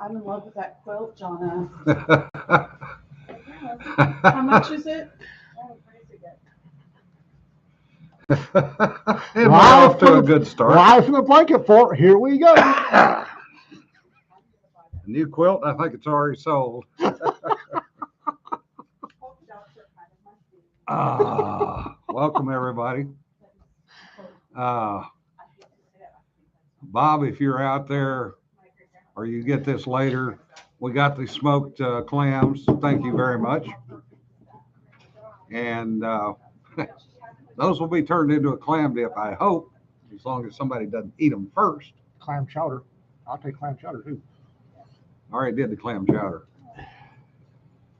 I'm in love with that quilt, Jonna. How much is it? And we're off to a good start. Live from the blanket fort. Here we go. A new quilt. I think it's already sold. Welcome everybody. Bob, if you're out there or you get this later, we got the smoked clams. Thank you very much. And those will be turned into a clam dip, I hope, as long as somebody doesn't eat them first. Clam chowder. I'll take clam chowder too. I already did the clam chowder.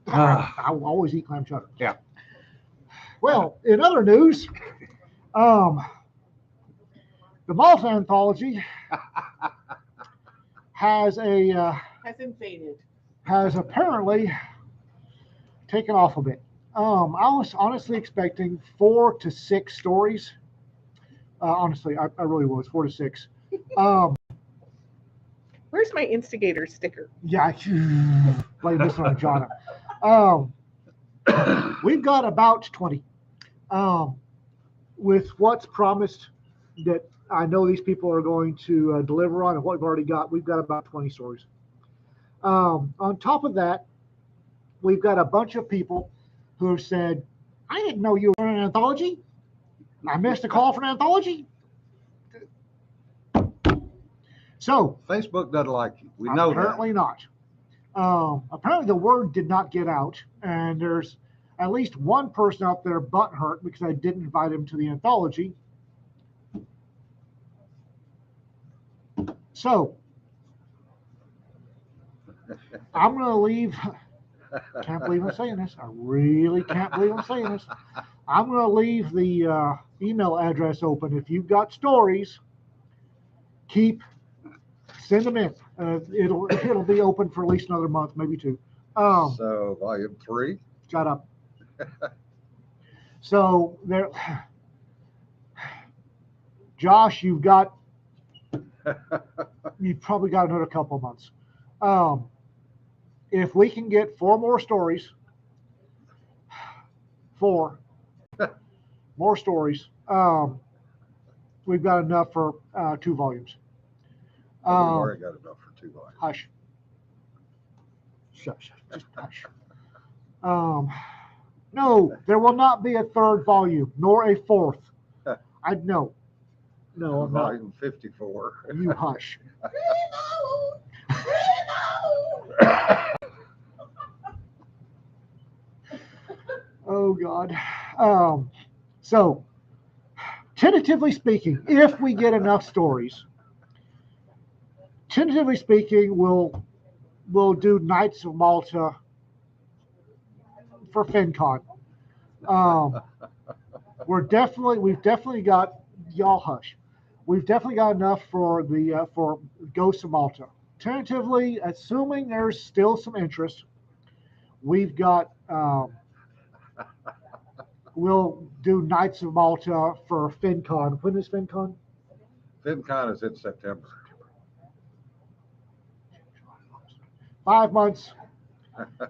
I will always eat clam chowder. Yeah. Well, in other news, the Malta anthology has apparently taken off a bit. I was honestly expecting 4 to 6 stories. Honestly, I really was 4 to 6. Where's my instigator sticker? Yeah, blame this one on Jonna. We've got about 20. With what's promised that I know these people are going to deliver on and what we've already got, we've got about 20 stories. On top of that, we've got a bunch of people who have said, I didn't know you were in an anthology. I missed a call for an anthology. So Facebook doesn't like you. We know apparently that. Not. Apparently the word did not get out, and there's at least one person out there butthurt because I didn't invite him to the anthology. So I'm going to leave. Can't believe I'm saying this. I really can't believe I'm saying this. I'm going to leave the email address open. If you've got stories, send them in. It'll be open for at least another month, maybe 2. So volume 3. Shut up. So there, Josh, you've probably got another couple of months. If we can get 4 more stories, 4 more stories, we've got enough for 2 volumes. We've already got enough for 2 volumes. Hush. Shush. Just hush. No, there will not be a 3rd volume, nor a 4th. No, I'm not. Volume 54. You hush. Oh God. So, tentatively speaking, if we get enough stories, we'll do Knights of Malta for FinCon. We've definitely got, y'all hush. We've definitely got enough for the for Ghosts of Malta. Tentatively, assuming there's still some interest, we've got. We'll do Knights of Malta for FinCon. When is FinCon? FinCon is in September. 5 months.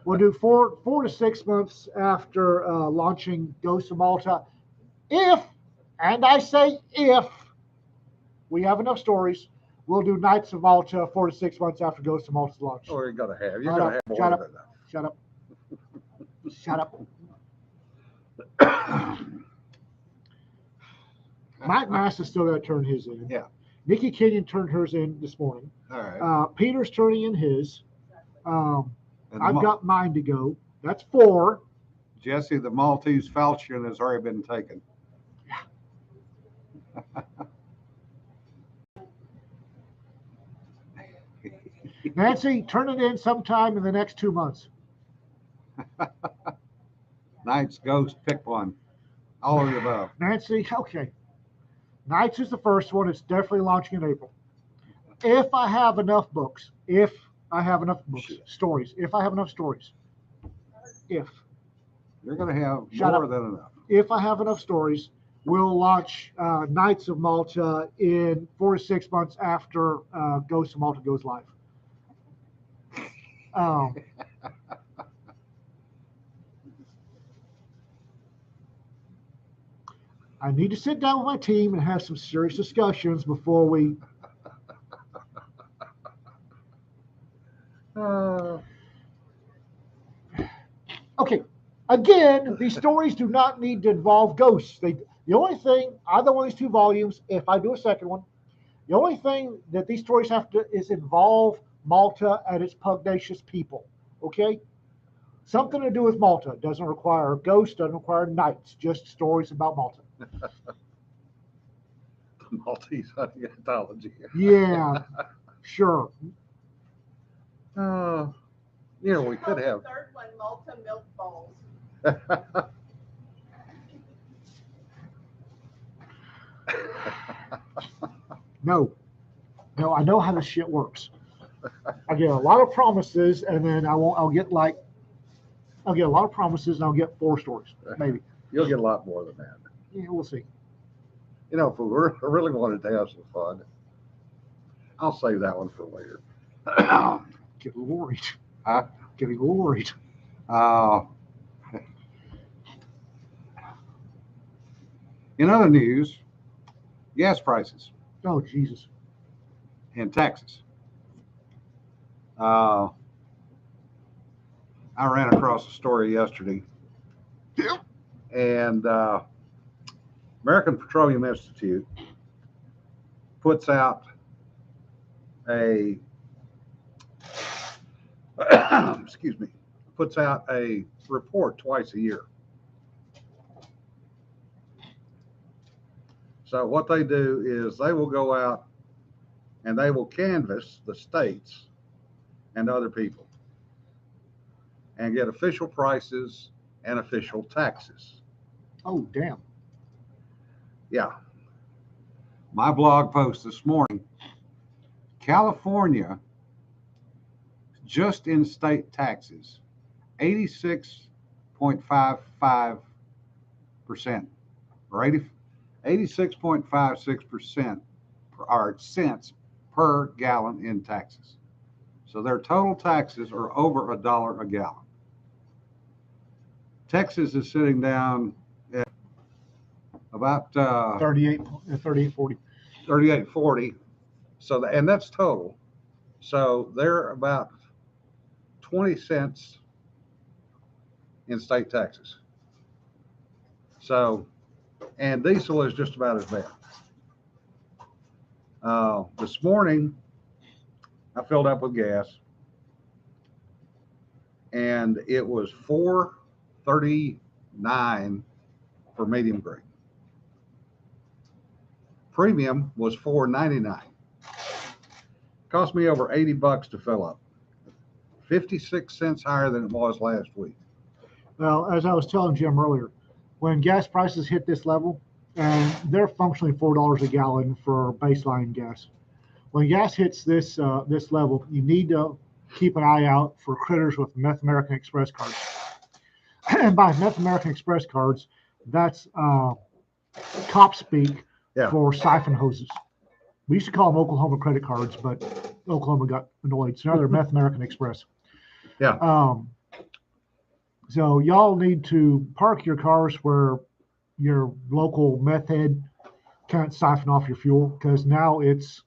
We'll do 4 to 6 months after launching Ghosts of Malta. If, and I say if, we have enough stories, we'll do Knights of Malta 4 to 6 months after Ghosts of Malta's launch. Oh, you're going to have more than enough. Shut up. Shut up. Mike Massa still got to turn his in. Yeah. Nikki Kenyon turned hers in this morning. All right. Peter's turning in his. I've got mine to go. That's 4. Jesse, the Maltese falchion has already been taken. Nancy, turn it in sometime in the next 2 months. Knights, Ghost, pick one. All of the above. Nancy, okay. Knights is the first one. It's definitely launching in April. If I have enough stories, if I have enough stories. You're going to have more than enough. If I have enough stories, we'll launch Knights of Malta in 4 to 6 months after Ghosts of Malta goes live. Um, I need to sit down with my team and have some serious discussions before we. Okay, again, these stories do not need to involve ghosts. The only thing, either one of these two volumes, if I do a second one, the only thing that these stories have to is involve Malta and its pugnacious people. Okay, something to do with Malta. Doesn't require ghosts, doesn't require knights, just stories about Malta. Maltese hunting anthology. Yeah, sure. Oh, we could have. Third one, Malta milk balls. No, no, I know how this shit works. I get a lot of promises, and then I won't. I'll get a lot of promises, and I'll get 4 stories, maybe. You'll get a lot more than that. Yeah, we'll see. If we really wanted to have some fun, I'll save that one for later. Get a little worried. Huh? Getting a little worried. In other news, gas prices Oh Jesus. in Texas. I ran across a story yesterday, and American Petroleum Institute puts out a puts out a report twice a year. So what they do is they will go out and they will canvass the states and other people and get official prices and official taxes. Oh damn. Yeah. My blog post this morning, California, just in state taxes, 86.55% or 86.56% or cents per gallon in taxes. So their total taxes are over $1 a gallon. Texas is sitting down at about 38.40. 38.40. So, and that's total. So they're about 20 cents in state taxes. So, and diesel is just about as bad. This morning, I filled up with gas, and it was $4.39 for medium grade. Premium was $4.99. Cost me over $80 to fill up. 56 cents higher than it was last week. Well, as I was telling Jim earlier, when gas prices hit this level, and they're functionally $4 a gallon for baseline gas. When gas hits this level, you need to keep an eye out for critters with Meth American Express cards. And by Meth American Express cards, that's cop speak for siphon hoses. We used to call them Oklahoma credit cards, but Oklahoma got annoyed. So now they're Meth American Express. Yeah. So y'all need to park your cars where your local meth head can't siphon off your fuel, because now it's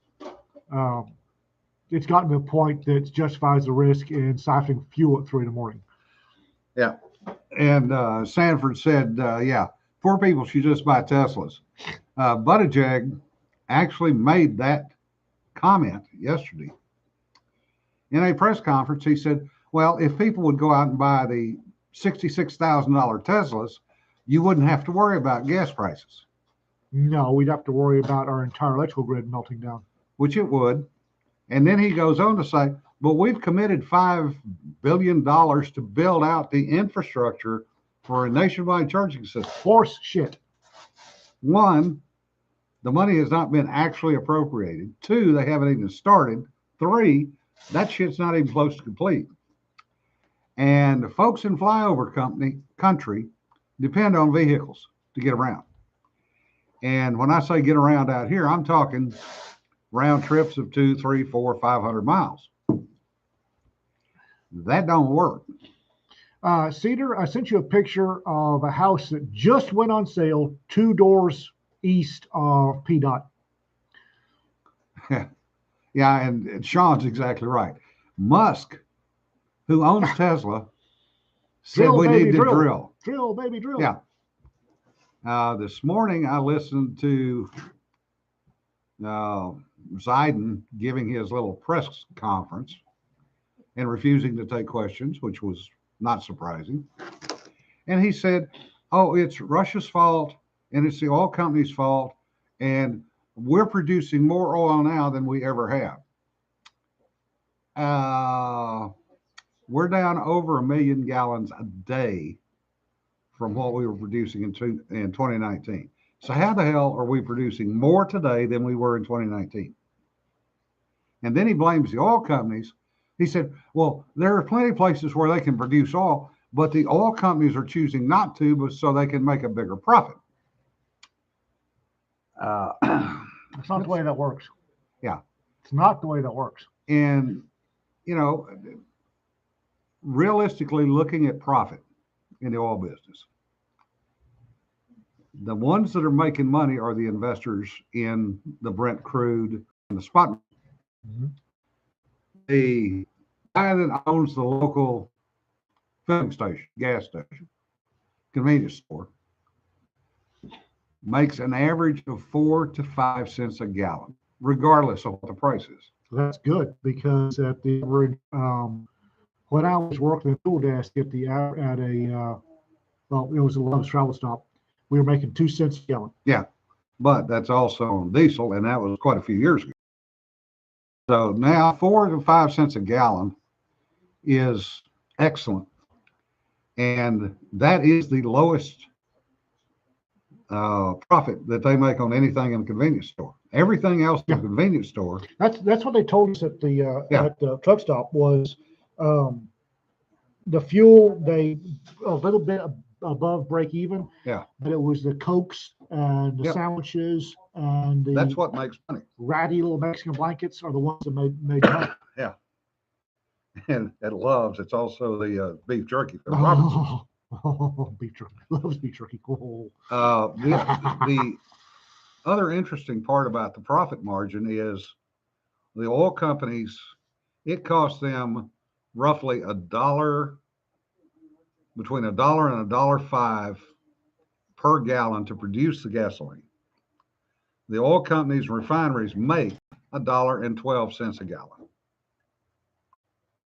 gotten to a point that justifies the risk in siphoning fuel at 3 in the morning. Yeah. And Sanford said, yeah, poor people should just buy Teslas. Buttigieg actually made that comment yesterday. In a press conference, he said, well, if people would go out and buy the $66,000 Teslas, you wouldn't have to worry about gas prices. No, we'd have to worry about our entire electrical grid melting down. Which it would. And then he goes on to say, but we've committed $5 billion to build out the infrastructure for a nationwide charging system. Horse shit. 1, the money has not been actually appropriated. 2, they haven't even started. 3, that shit's not even close to complete. And the folks in flyover country depend on vehicles to get around. And when I say get around out here, I'm talking round trips of 200, 300, 400, 500 miles. That don't work. Cedar, I sent you a picture of a house that just went on sale 2 doors east of PDOT. Yeah, and Sean's exactly right. Musk, who owns Tesla, said Drill, we baby, need to drill. drill. Drill, baby, drill. Yeah. This morning I listened to Ziden giving his little press conference and refusing to take questions, which was not surprising. And he said, "Oh, it's Russia's fault and it's the oil company's fault, and we're producing more oil now than we ever have. We're down over 1 million gallons a day from what we were producing in 2019. So how the hell are we producing more today than we were in 2019?" And then he blames the oil companies. He said, "Well, there are plenty of places where they can produce oil, but the oil companies are choosing not to, but so they can make a bigger profit." It's not the way that works. Yeah. It's not the way that works. And, you know, realistically looking at profit in the oil business, the ones that are making money are the investors in the Brent crude and the spot. Mm-hmm. The guy that owns the local filling station, gas station, convenience store, makes an average of 4 to 5 cents a gallon, regardless of what the price is. That's good, because at the average, when I was working at fuel desk at a well, it was a Love's travel stop, we were making 2 cents a gallon. Yeah, but that's also on diesel, and that was quite a few years ago. So now 4 to 5 cents a gallon is excellent, and that is the lowest profit that they make on anything in a convenience store. Everything else in a convenience store. That's what they told us at the Yeah. at the truck stop was the fuel, they a little bit above break even. Yeah. But it was the Cokes and the Yep. sandwiches and the That's what makes money. ratty little Mexican blankets are the ones that made money. Yeah. And at Love's, it's also the beef jerky for Robinson. Beef jerky. Loves beef jerky. Oh. The other interesting part about the profit margin is the oil companies, it costs them roughly $1, between $1 and $1.05 per gallon to produce the gasoline. The oil companies and refineries make $1.12 a gallon.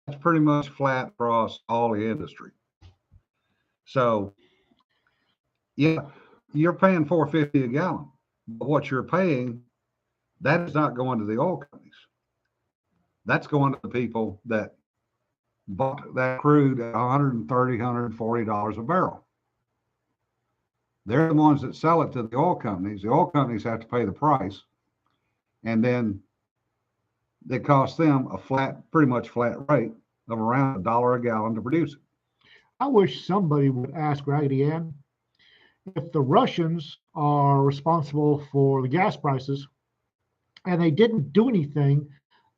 That's pretty much flat across all the industry. So, yeah, you're paying $4.50 a gallon, but what you're paying, that is not going to the oil companies. That's going to the people that bought that crude at $130, $140 a barrel. They're the ones that sell it to the oil companies. The oil companies have to pay the price, and then it costs them a pretty much flat rate of around $1 a gallon to produce it. I wish somebody would ask Raggedy Ann if the Russians are responsible for the gas prices, and they didn't do anything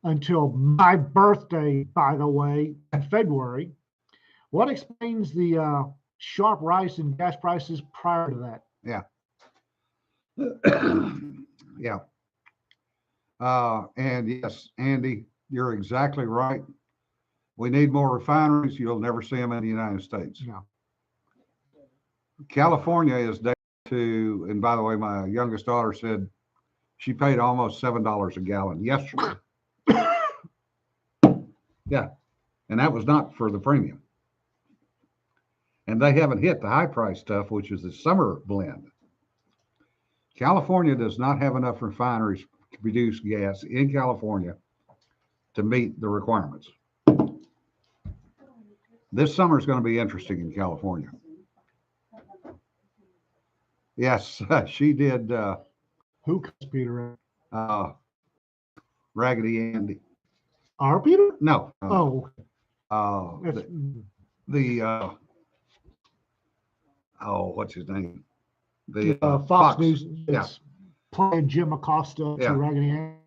until my birthday, by the way, in February. What explains the sharp rise in gas prices prior to that? Yeah. Yeah. And yes, Andy, you're exactly right. We need more refineries. You'll never see them in the United States. No. California is down to, and by the way, my youngest daughter said she paid almost $7 a gallon yesterday. Yeah. And that was not for the premium. And they haven't hit the high price stuff, which is the summer blend. California does not have enough refineries to produce gas in California to meet the requirements. This summer is going to be interesting in California. Yes, she did. Who cuts Peter? Raggedy Andy. Our Peter? No. Oh. What's his name? The Fox News. Yeah. Playing Jim Acosta Yeah. to Raggedy Ann.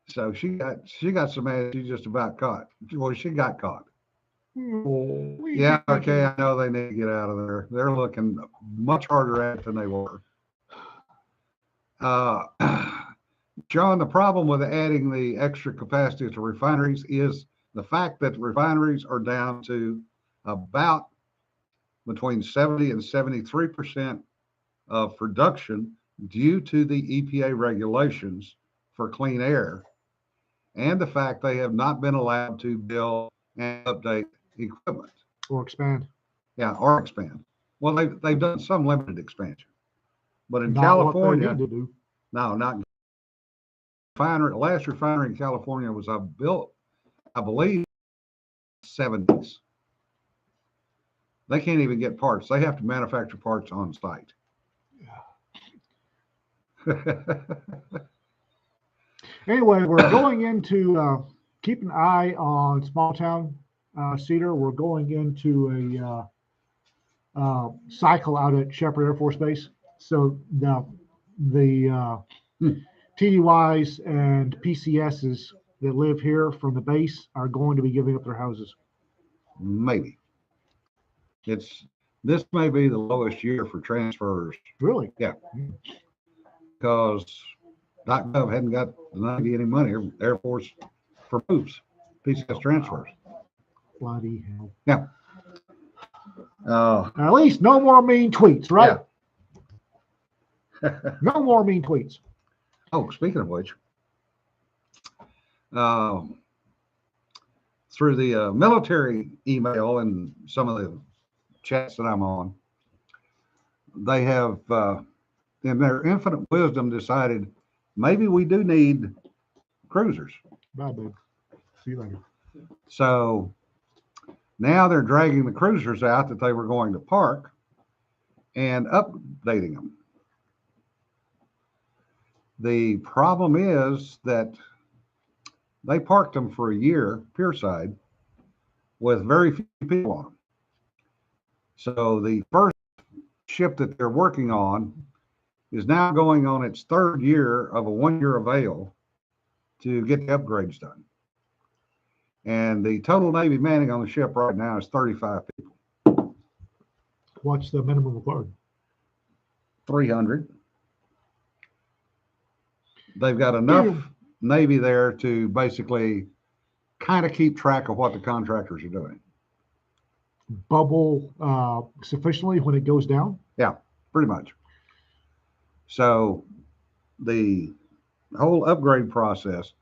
So she got so mad she just about caught. Well, she got caught. Yeah, okay, I know they need to get out of there. They're looking much harder at it than they were. Uh, John, the problem with adding the extra capacity to refineries is the fact that refineries are down to about between 70 and 73% of production due to the EPA regulations for clean air and the fact they have not been allowed to build and update equipment. Or expand. Yeah, or expand. Well, they've done some limited expansion, but in Not California, what they need to do. no, not refinery. Last refinery in California was built, I believe, 70s. They can't even get parts. They have to manufacture parts on site. Anyway, we're going into keep an eye on small town Cedar. We're going into a cycle out at Shepherd Air Force Base. So the TDYs and PCSs that live here from the base are going to be giving up their houses. Maybe this may be the lowest year for transfers. Really? Yeah, because .gov hadn't got the Navy any money. Air Force for moves, PCS transfers. Bloody hell. Yeah. At least no more mean tweets, right? Yeah. No more mean tweets. Oh, speaking of which, through the military email and some of the chats that I'm on, they have, in their infinite wisdom, decided maybe we do need cruisers. Bye, babe. See you later. So now they're dragging the cruisers out that they were going to park and updating them. The problem is that they parked them for a year, Pierside, with very few people on them. So the first ship that they're working on is now going on its third year of a 1-year avail to get the upgrades done. And the total Navy manning on the ship right now is 35 people. What's the minimum required? 300. They've got enough Navy there to basically kind of keep track of what the contractors are doing. Bubble sufficiently when it goes down? Yeah, pretty much. So the whole upgrade process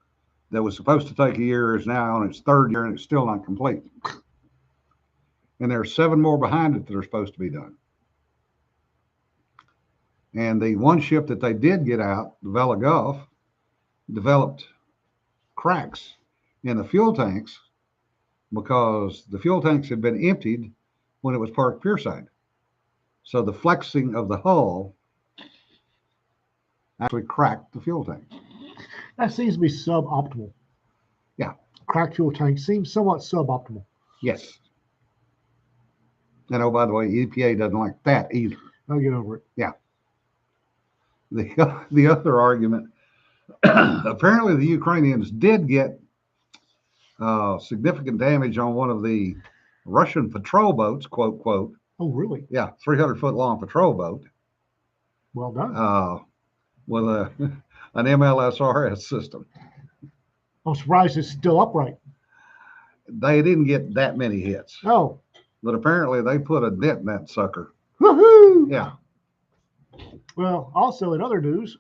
that was supposed to take a year is now on its third year and it's still not complete. And there are 7 more behind it that are supposed to be done. And the one ship that they did get out, the Vela Gulf, developed cracks in the fuel tanks because the fuel tanks had been emptied when it was parked pierside. So the flexing of the hull actually cracked the fuel tank. That seems to be suboptimal. Yeah. Cracked fuel tank seems somewhat suboptimal. Yes. And oh, by the way, EPA doesn't like that either. I'll get over it. Yeah. The other argument, apparently the Ukrainians did get significant damage on one of the Russian patrol boats, quote, quote. Oh, really? Yeah, 300-foot long patrol boat. Well done. With an MLSRS system. I'm surprised it's still upright. They didn't get that many hits. Oh. But apparently they put a dent in that sucker. Woohoo! Yeah. Well, also in other news,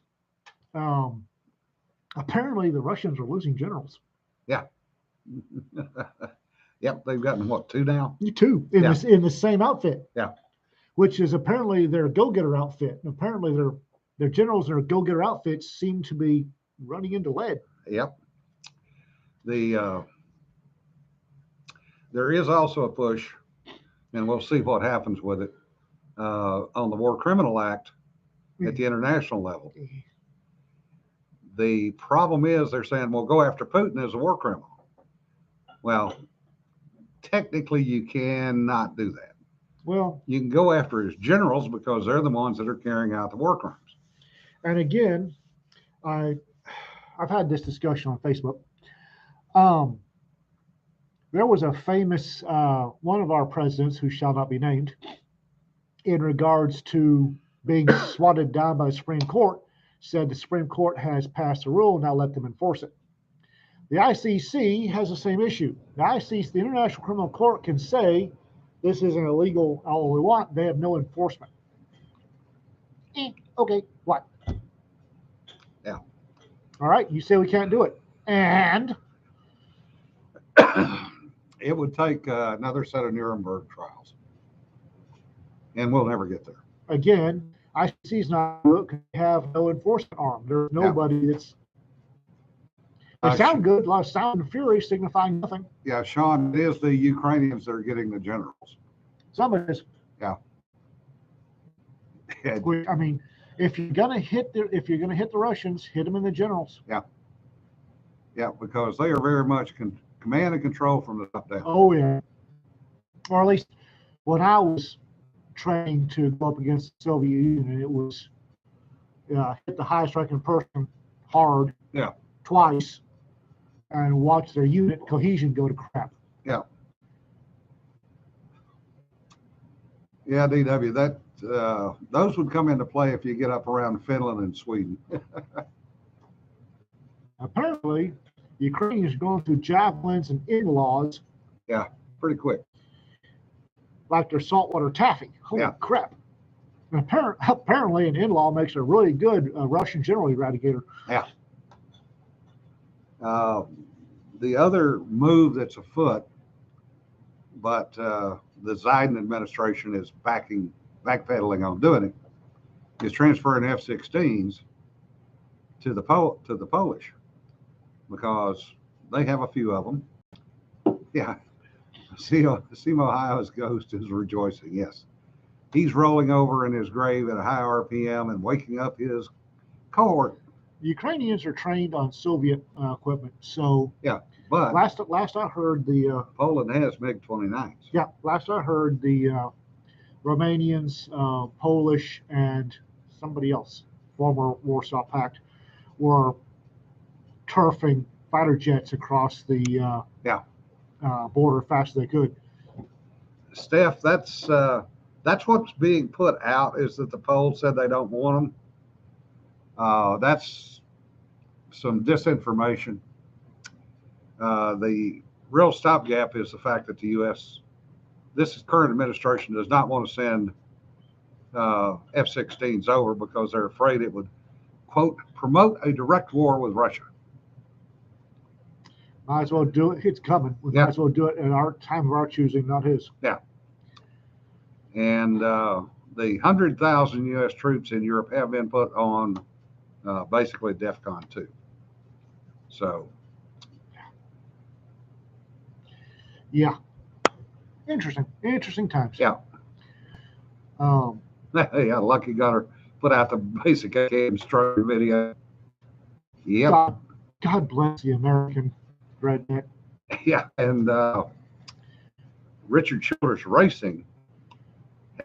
apparently the Russians are losing generals. Yeah. Yep, they've gotten what, 2 now? 2 in the same outfit. Yeah. Which is apparently their go-getter outfit. And apparently their generals in their go-getter outfits seem to be running into lead. Yep. There is also a push, and we'll see what happens with it, on the War Criminal Act at the international level. The problem is they're saying, well, go after Putin as a war criminal. Well, technically you cannot do that. Well, you can go after his generals because they're the ones that are carrying out the war crimes. And again, I've had this discussion on Facebook. There was a famous one of our presidents who shall not be named in regards to being swatted down by the Supreme Court, said the Supreme Court has passed a rule, now let them enforce it. The ICC has the same issue. The ICC, the International Criminal Court, can say this is an illegal all we want. They have no enforcement. Okay, what? Yeah. All right, you say we can't do it. And It would take another set of Nuremberg trials, and we'll never get there. again, ICC is not because they have no enforcement arm. There's nobody that's. They sound good, a lot of sound and fury signifying nothing. Yeah, Sean, it is the Ukrainians that are getting the generals. Some of it is. Yeah. I mean, if you're gonna hit the Russians, hit them in the generals. Yeah, because they are very much command and control from the top down. Oh yeah. Or at least when I was trained to go up against the Soviet Union, it was hit the highest ranking person hard. Yeah. Twice, and watch their unit cohesion go to crap. Yeah. Yeah, DW, that those would come into play if you get up around Finland and Sweden. Apparently, the Ukrainians are going through javelins and in-laws Pretty quick. like they're saltwater taffy. Holy Yeah. crap. And apparently, an in-law makes a really good Russian general eradicator. The other move that's afoot, but the Biden administration is backpedaling on doing it, is transferring F-16s to the Polish, because they have a few of them. Yeah, Simo Ohio's ghost is rejoicing. Yes, he's rolling over in his grave at a high RPM and waking up his cohort. The Ukrainians are trained on Soviet equipment, so But last I heard the Poland has MiG-29s. last I heard the Romanians, Polish, and somebody else, former Warsaw Pact, were turfing fighter jets across the border fast as they could. Steph, that's what's being put out, is that the Poles said they don't want them. That's some disinformation. The real stopgap is the fact that the U.S., this current administration, does not want to send F-16s over because they're afraid it would, quote, promote a direct war with Russia. Might as well do it. It's coming. We might as well do it at our time of our choosing, not his. And the 100,000 U.S. troops in Europe have been put on basically DEFCON 2. So, Yeah. Interesting times. Yeah. Yeah, Lucky Gunner put out the basic AK instruction video. Yep. God bless the American redneck. Yeah, and Richard Childress Racing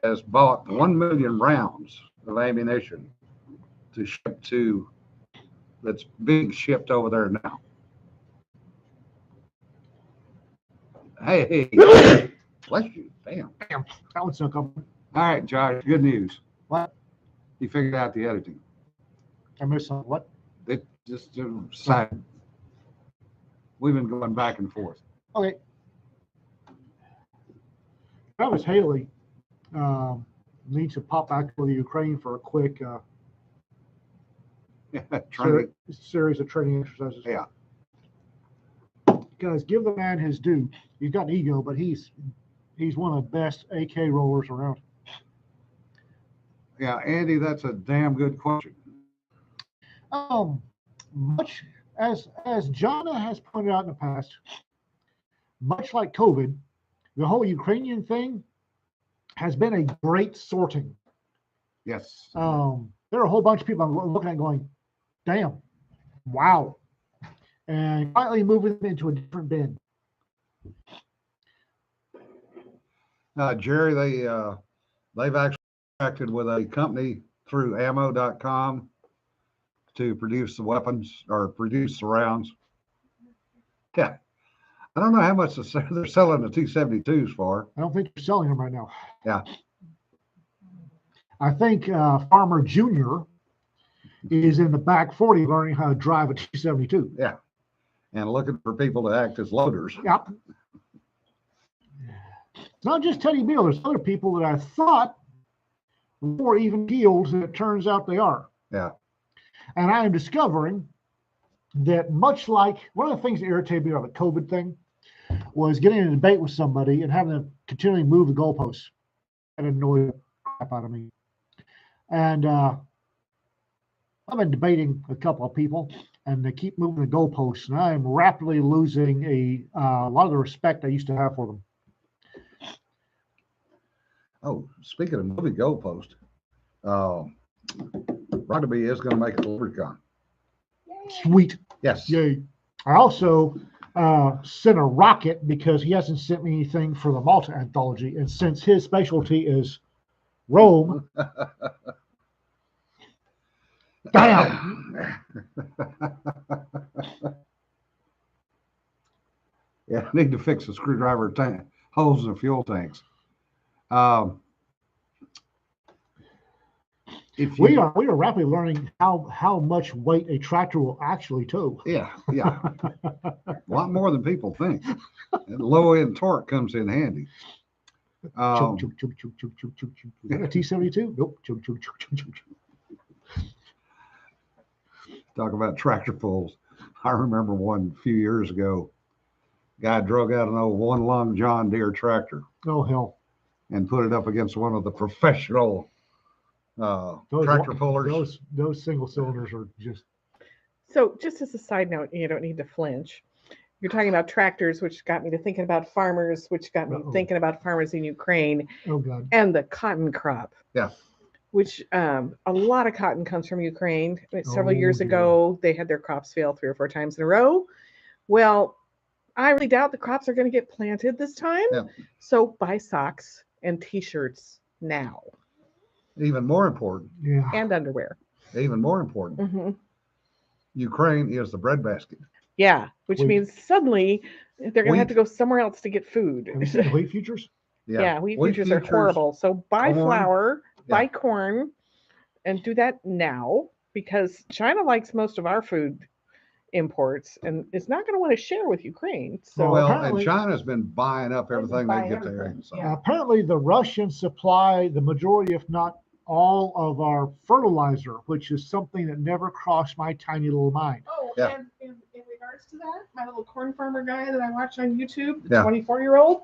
has bought 1 million rounds of ammunition to ship to, that's being shipped over there now. Hey, bless you. Damn. That one's not coming. All right, Josh, good news. What? You figured out the editing. I missed something. What? It just side. We've been going back and forth. Okay. Travis Haley needs to pop back to the Ukraine for a quick Training. series of training exercises. Yeah. Because give the man his due. He's got an ego, but he's one of the best AK rollers around. Yeah, Andy, that's a damn good question. Much as Jana has pointed out in the past, much like COVID, the whole Ukrainian thing has been a great sorting. Yes. There are a whole bunch of people I'm looking at going, damn, wow, and finally moving them into a different bin. Jerry, they've actually contracted with a company through ammo.com to produce the weapons or produce the rounds. Yeah. I don't know how much they're selling the T-72s for. I don't think they're selling them right now. Yeah. I think Farmer Jr. is in the back 40 learning how to drive a T-72. Yeah. And looking for people to act as loaders. Yep. It's not just Teddy Beal. There's other people that I thought were even healed, and it turns out they are. Yeah. And I am discovering that much like one of the things that irritated me about the COVID thing was getting in a debate with somebody and having to continually move the goalposts. That annoyed the crap out of me. And I've been debating a couple of people, and they keep moving the goalposts, and I am rapidly losing a lot of the respect I used to have for them. Oh, speaking of moving goalpost, Rugby is going to make a LepreCon. Sweet. Yes. Yay. I also sent a rocket because he hasn't sent me anything for the Malta anthology. And since his specialty is Rome, damn. Yeah, I need to fix the screwdriver holes in the fuel tanks. We are rapidly learning how much weight a tractor will actually tow. Yeah, a lot more than people think. And low end torque comes in handy. Is that a T-72? Nope. Talk about tractor pulls. I remember one a few years ago. Guy drug out an old one lung John Deere tractor Oh hell! and put it up against one of the professional tractor pullers. Those single cylinders are just. So, just as a side note, you don't need to flinch. You're talking about tractors, which got me to thinking about farmers, which got me thinking about farmers in Ukraine. Oh God! And the cotton crop. Yeah. Which a lot of cotton comes from Ukraine. Several years ago, they had their crops fail 3 or 4 times in a row. Well, I really doubt the crops are going to get planted this time. Yeah. So buy socks and T-shirts now. Even more important. Yeah. And underwear. Even more important. Mm-hmm. Ukraine is the breadbasket. Yeah, which means suddenly they're going to have to go somewhere else to get food. Have you seen the wheat futures? Yeah, wheat futures are horrible. So buy flour, buy corn, and do that now because China likes most of our food imports and is not going to want to share with Ukraine. So and China's been buying up everything they get there. So. Apparently, the Russians supply the majority, if not all, of our fertilizer, which is something that never crossed my tiny little mind. Oh, and in regards to that, my little corn farmer guy that I watch on YouTube, the 24-year-old,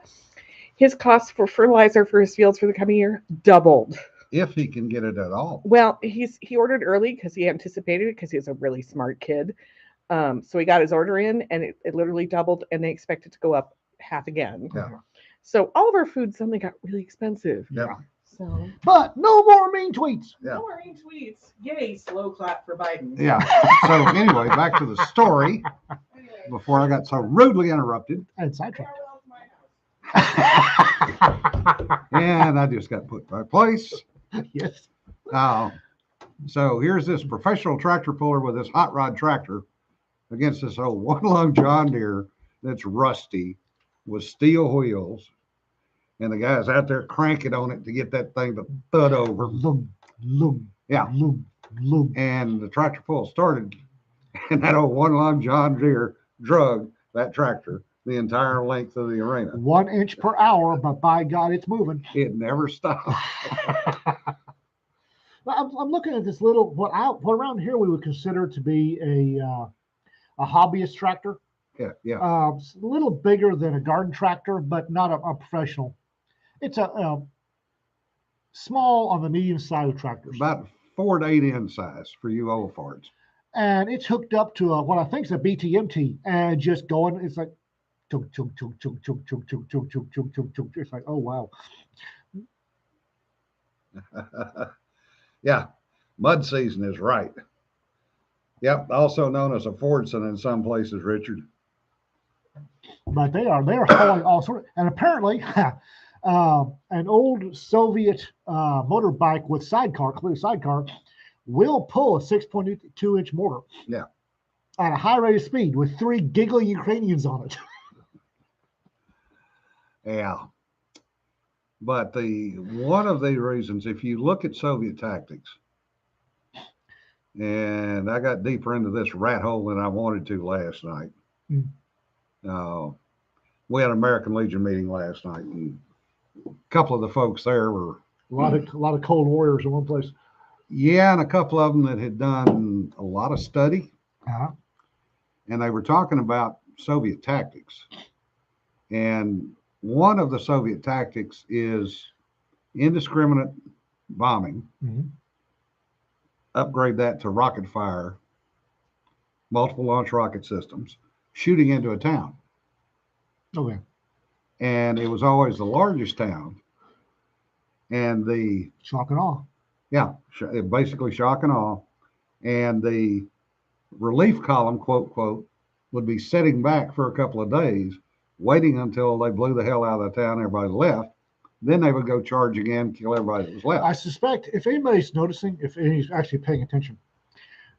his cost for fertilizer for his fields for the coming year doubled. If he can get it at all. Well, he ordered early because he anticipated it because he's a really smart kid. So he got his order in and it literally doubled and they expect it to go up half again. Yeah. So all of our food suddenly got really expensive. Yeah. So, but no more mean tweets. Yeah. No more mean tweets. Yay, slow clap for Biden. Yeah. So anyway, back to the story before I got so rudely interrupted. And sidetracked. And I just got put in my place. Yes. So here's this professional tractor puller with this hot rod tractor against this old one lung John Deere that's rusty with steel wheels. And the guy's out there cranking on it to get that thing to thud over. Yeah. And the tractor pull started, and that old one lung John Deere drug that tractor the entire length of the arena. 1 inch per hour, but by God, it's moving. It never stopped. I'm looking at this little what around here we would consider to be a hobbyist tractor. Yeah. It's a little bigger than a garden tractor, but not a professional. It's a small on the medium side of tractors. About 4 to 8 in size for you old farts. And it's hooked up to what I think is a BTMT and just going. It's like, it's like, oh wow. Yeah, mud season is right. Yep, also known as a Fordson in some places, Richard. But they are hauling all sorts. And apparently, an old Soviet motorbike with clear sidecar, will pull a 6.2-inch mortar. Yeah. At a high rate of speed with 3 giggly Ukrainians on it. Yeah. But one of the reasons, if you look at Soviet tactics, and I got deeper into this rat hole than I wanted to last night. Mm. We had an American Legion meeting last night, and a couple of the folks there were A lot of cold warriors in one place. yeah, and a couple of them that had done a lot of study, Uh-huh. and they were talking about Soviet tactics. And one of the Soviet tactics is indiscriminate bombing, Mhm. upgrade that to rocket fire, multiple launch rocket systems, shooting into a town. Okay. And it was always the largest town. And Shock and awe. yeah, basically shock and awe. And the relief column, quote, quote, would be sitting back for a couple of days, waiting until they blew the hell out of the town, everybody left. Then they would go charge again, kill everybody that was left. I suspect if anybody's noticing, if anybody's actually paying attention,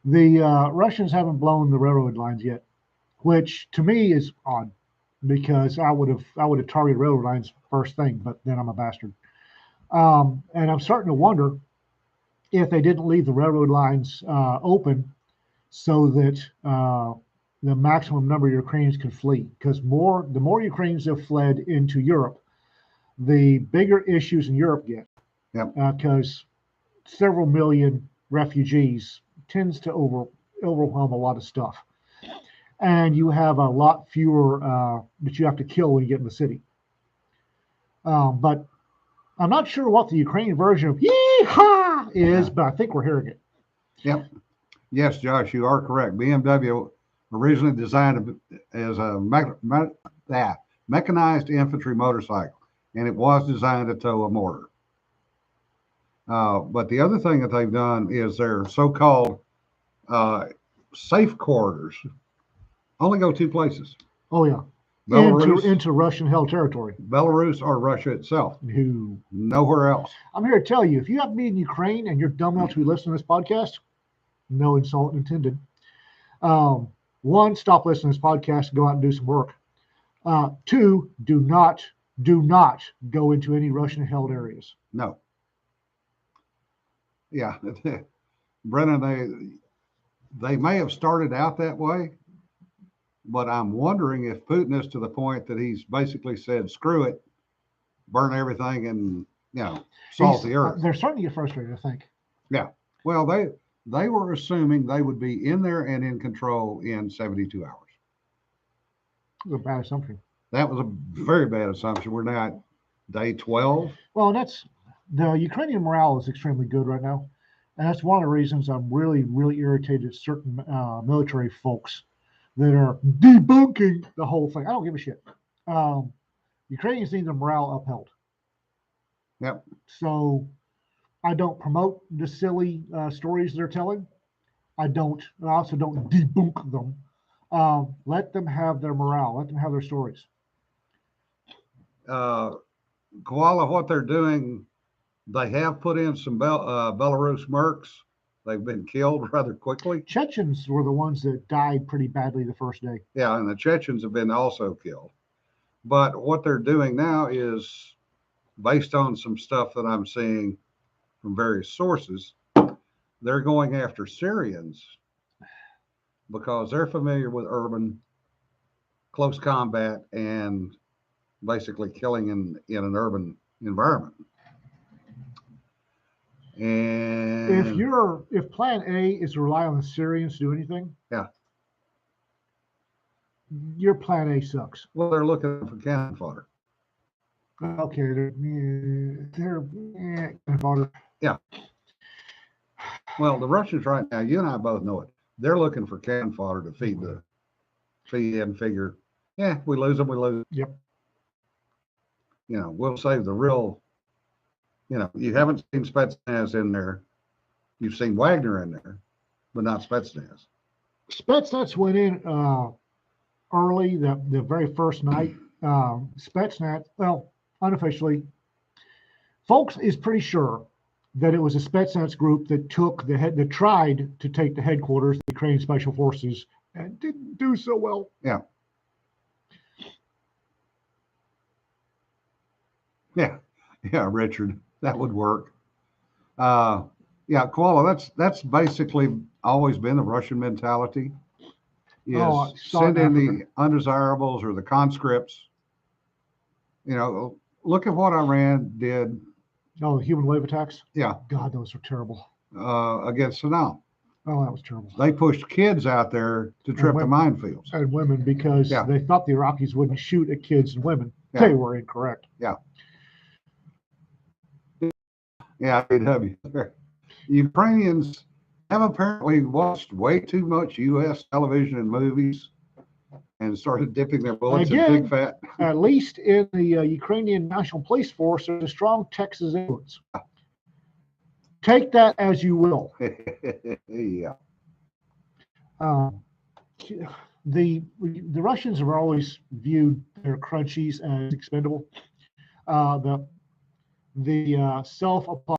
the Russians haven't blown the railroad lines yet, which to me is odd because I would have targeted railroad lines first thing, but then I'm a bastard. And I'm starting to wonder if they didn't leave the railroad lines open so that the maximum number of Ukrainians could flee. Because the more Ukrainians have fled into Europe, the bigger issues in Europe get. Yep. Because several million refugees tends to overwhelm a lot of stuff. And you have a lot fewer that you have to kill when you get in the city. But I'm not sure what the Ukrainian version of "yee-haw" is, but I think we're hearing it. Yep. Yes, Josh, you are correct. BMW originally designed as a mechanized infantry motorcycle, and it was designed to tow a mortar. But the other thing that they've done is their so-called safe corridors only go 2 places. Oh yeah, Belarus, into Russian-held territory. Belarus or Russia itself. Who? Nowhere else. I'm here to tell you, if you happen to be in Ukraine and you're dumb enough to be listening to this podcast, no insult intended. One, stop listening to this podcast and go out and do some work. 2, do not go into any Russian-held areas. No. Yeah, Brennan, they may have started out that way, but I'm wondering if Putin is to the point that he's basically said, screw it, burn everything and, salt the earth. They're starting to get frustrated, I think. Yeah. Well, they were assuming they would be in there and in control in 72 hours. It was a bad assumption. That was a very bad assumption. We're now at day 12. Well, the Ukrainian morale is extremely good right now. And that's one of the reasons I'm really, really irritated at certain military folks that are debunking the whole thing. I don't give a shit. Ukrainians need their morale upheld. Yep. So I don't promote the silly stories they're telling. I also don't debunk them. Let them have their morale. Let them have their stories. Koala, what they're doing, they have put in some Belarus mercs. They've been killed rather quickly. Chechens were the ones that died pretty badly the first day. Yeah, and the Chechens have been also killed. But what they're doing now is, based on some stuff that I'm seeing from various sources, they're going after Syrians because they're familiar with urban close combat and basically killing in an urban environment. And if plan A is to rely on the Syrians to do anything, yeah, your plan A sucks. well, they're looking for cannon fodder. Okay, they're fodder. Yeah. Well, the Russians right now, you and I both know it. They're looking for cannon fodder to feed and figure. Yeah, we lose them, we lose. Yep. We'll save the real. You haven't seen Spetsnaz in there. You've seen Wagner in there, but not Spetsnaz. Spetsnaz went in early the very first night. Spetsnaz, well, unofficially, folks is pretty sure that it was a Spetsnaz group that tried to take the headquarters, the Ukrainian Special Forces, and didn't do so well. Yeah. Yeah. Yeah, Richard, that would work. Yeah, Koala, that's basically always been the Russian mentality. Is send in the undesirables or the conscripts. You know, look at what Iran did. Oh, the human wave attacks? Yeah. God, those were terrible. Against Saddam. Oh, that was terrible. They pushed kids out there to trip the minefields. And women, because they thought the Iraqis wouldn't shoot at kids and women. Yeah. They were incorrect. Yeah. Yeah, AW. Ukrainians have apparently watched way too much U.S. television and movies and started dipping their bullets in big fat. At least in the Ukrainian National Police Force, there's a strong Texas influence. Take that as you will. Yeah. The Russians have always viewed their crunchies as expendable. The self-applied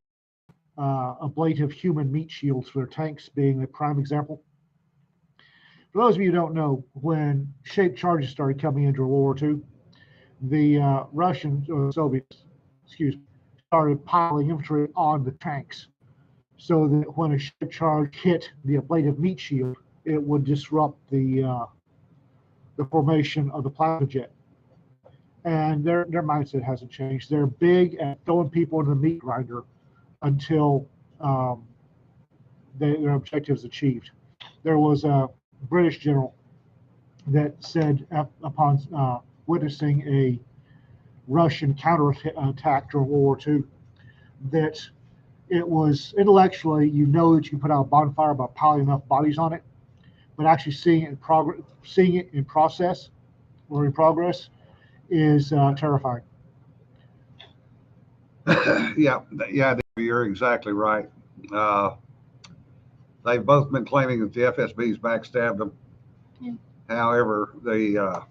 ablative human meat shields for their tanks being a prime example. For those of you who don't know, when shaped charges started coming into World War II, the Russians, or the Soviets, started piling infantry on the tanks so that when a shaped charge hit the ablative meat shield, it would disrupt the formation of the plasma jet. And their mindset hasn't changed. They're big at throwing people into the meat grinder until their objective is achieved. There was a British general that said upon witnessing a Russian counterattack during World War II that it was intellectually, you know that you put out a bonfire by piling enough bodies on it, but actually seeing it in process or in progress is terrifying. Yeah, you're exactly right. They've both been claiming that the FSB's backstabbed them. Yeah. However, the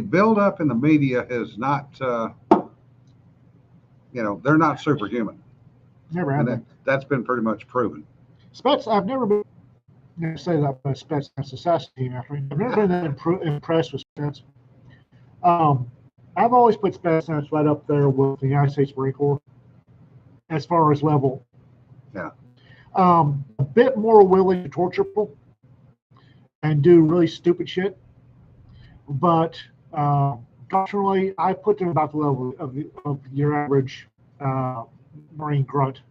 buildup in the media is not, they're not superhuman. Never have been. That's been pretty much proven. I've never been. Say that about Spetsnaz assassin team after. I've never been that impressed with Spetsnaz. I've always put Spetsnaz right up there with the United States Marine Corps as far as level. Yeah. A bit more willing to torture people and do really stupid shit, but doctrinally, I put them about the level of your average Marine grunt.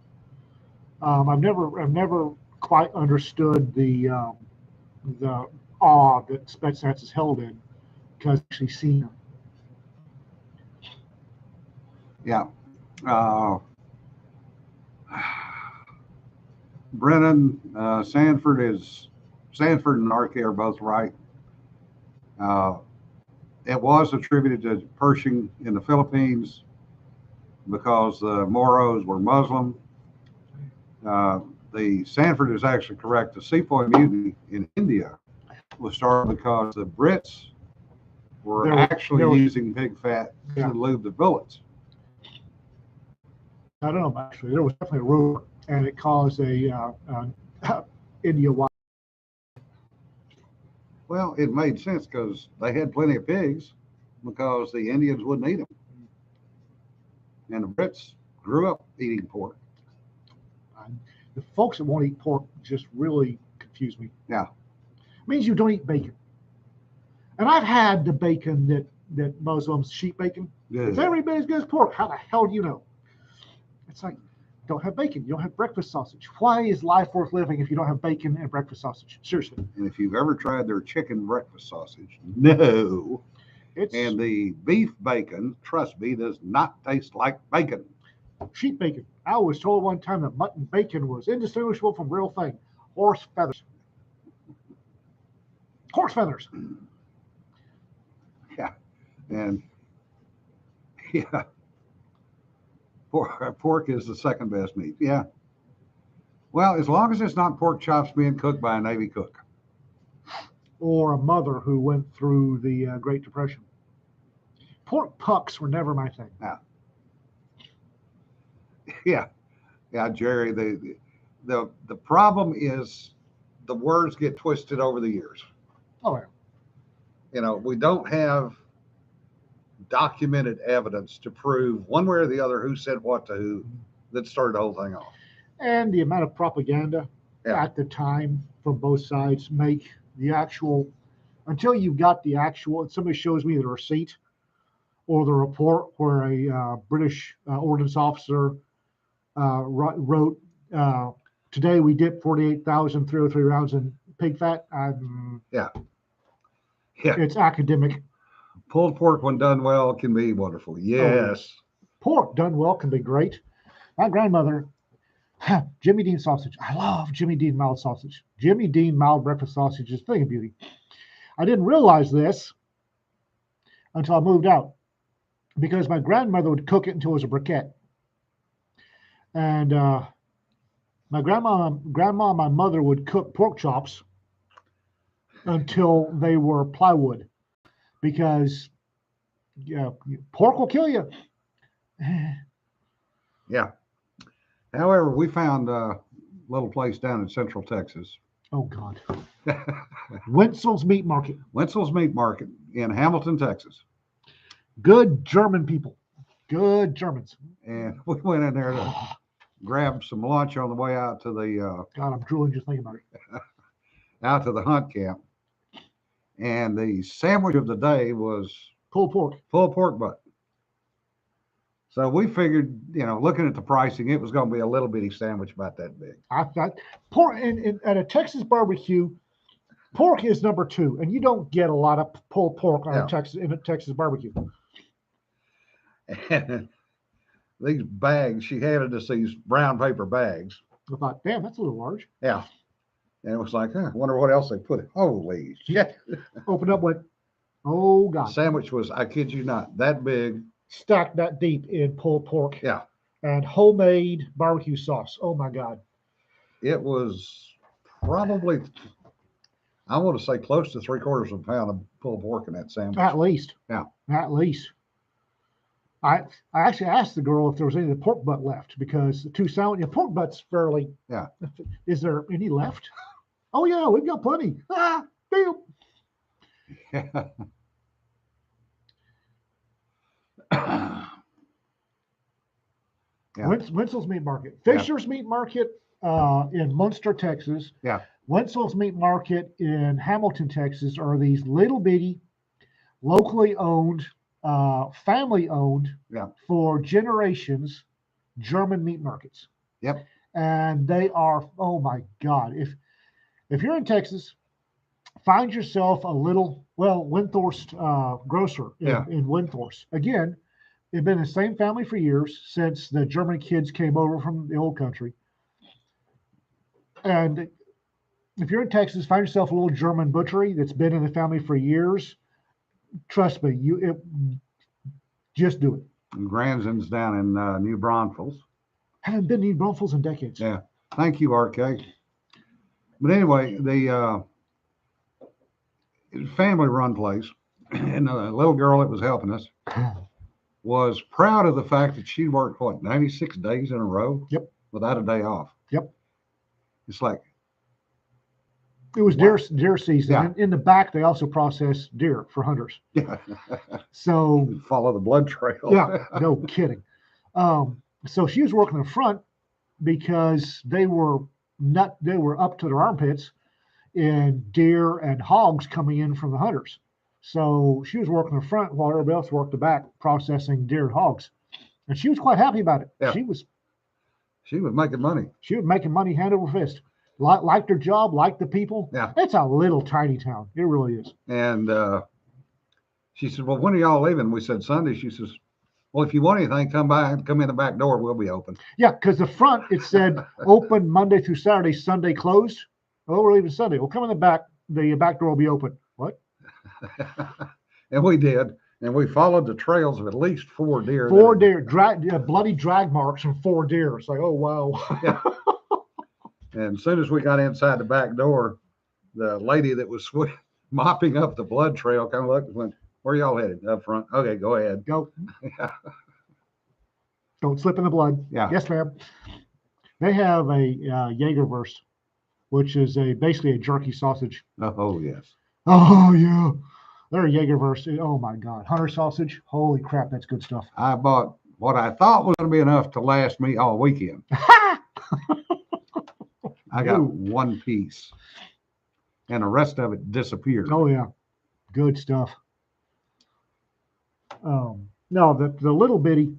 I've never quite understood the awe that Spetsnaz is held in because I've actually seen them. Yeah. Brennan, Sanford and RK are both right. It was attributed to Pershing in the Philippines because the Moros were Muslim. The Sanford is actually correct. The Sepoy Mutiny in India was started because the Brits were using pig fat to lube the bullets. I don't know, actually. There was definitely a rumor, and it caused a India wild. Well, it made sense because they had plenty of pigs because the Indians wouldn't eat them. And the Brits grew up eating pork. The folks that won't eat pork just really confuse me. Yeah. It means you don't eat bacon. And I've had the bacon that Muslims, sheep bacon. Yeah. It's every bit as good as pork. How the hell do you know? It's like, don't have bacon. You don't have breakfast sausage. Why is life worth living if you don't have bacon and breakfast sausage? Seriously. And if you've ever tried their chicken breakfast sausage, no. And the beef bacon, trust me, does not taste like bacon. Sheep bacon. I was told one time that mutton bacon was indistinguishable from real thing. Horse feathers. Horse feathers. Yeah. And yeah. Pork is the second best meat. Yeah. Well, as long as it's not pork chops being cooked by a Navy cook. Or a mother who went through the Great Depression. Pork pucks were never my thing. Yeah. Yeah. Yeah, Jerry, the problem is the words get twisted over the years. Oh, yeah. You know, we don't have documented evidence to prove one way or the other who said what to who that started the whole thing off. And the amount of propaganda Yeah. at the time from both sides make the actual, until you've got the actual, somebody shows me the receipt or the report where a British ordnance officer wrote, today we dipped 48,303 rounds in pig fat. Yeah. It's academic. Pulled pork when done well can be wonderful. Yes. Pork done well can be great. My grandmother, Jimmy Dean sausage. I love Jimmy Dean mild sausage. Jimmy Dean mild breakfast sausage is a thing of beauty. I didn't realize this until I moved out because my grandmother would cook it until it was a briquette. And my grandma, and my mother would cook pork chops until they were plywood because pork will kill you. Yeah. However, we found a little place down in Central Texas. Oh, God. Wenzel's Meat Market. Wenzel's Meat Market in Hamilton, Texas. Good German people. Good Germans. And we went in there to grab some lunch on the way out to the God, I'm drooling just thinking about it. out to the hunt camp. And the sandwich of the day was Pulled pork. pulled pork butt. So we figured, you know, looking at the pricing, it was going to be a little bitty sandwich about that big. I thought pork at a Texas barbecue, pork is number two, and you don't get a lot of pulled pork on Yeah. in a Texas barbecue. And these bags, she handed us these brown paper bags. I thought, damn, that's a little large. Yeah. And it was like, I wonder what else they put in. Holy shit. Opened up, went, oh The God, sandwich was, I kid you not, that big. stacked that deep in pulled pork. Yeah. And homemade barbecue sauce. Oh my God. It was probably, I want to say close to 3/4 of a pound of pulled pork in that sandwich. At least. Yeah. At least. I actually asked the girl if there was any of the pork butt left because the two sandwich pork butt's fairly. Yeah. Is there any left? Oh yeah, we've got plenty. Ah, damn. Yeah. Wenzel's Meat Market, Fisher's Meat Market in Munster, Texas. Yeah. Wenzel's Meat Market in Hamilton, Texas are these little bitty, locally owned, family owned, Yeah. for generations, German meat markets. Yep. And they are, oh my God, if you're in Texas, find yourself a little, Windthorst grocer Yeah. in Windthorst. Again, they've been the same family for years since the German kids came over from the old country. And if you're in Texas, find yourself a little German butchery that's been in the family for years. Trust me, just do it. And Grandson's down in New Braunfels. Haven't been to New Braunfels in decades. Yeah. Thank you, RK. But anyway, the family-run place, and the little girl that was helping us was proud of the fact that she worked, 96 days in a row? Yep. Without a day off. Yep. It's like, It was deer season. Yeah. And in the back, they also process deer for hunters. yeah. So Follow the blood trail. yeah, no kidding. So she was working in front because they were up to their armpits in deer and hogs coming in from the hunters. So she was working in front while everybody else worked the back processing deer and hogs. And she was quite happy about it. Yeah. She was making money. She was making money hand over fist. Liked her job, liked the people. Yeah. It's a little tiny town. It really is. And she said, well, when are y'all leaving? We said Sunday. She says, well, if you want anything, come in the back door. We'll be open. Yeah, because the front, it said open Monday through Saturday, Sunday closed. Oh, we're leaving Sunday. Well, come in the back. The back door will be open. What? And we did. And we followed the trails of at least 4 deer. Four deer, bloody drag marks from 4 deer. It's like, oh, wow. Yeah. And as soon as we got inside the back door, the lady that was mopping up the blood trail kind of looked and went, where y'all headed? Up front. Okay, go ahead. Go. Yeah. Don't slip in the blood. Yeah. Yes, ma'am. They have a Jagerwurst, which is basically a jerky sausage. Oh, yes. Oh yeah, they're a Jagerwurst. Oh my God, Hunter sausage. Holy crap, that's good stuff. I bought what I thought was going to be enough to last me all weekend. I got Ooh. one piece, and the rest of it disappeared. Oh yeah, good stuff. No, the little bitty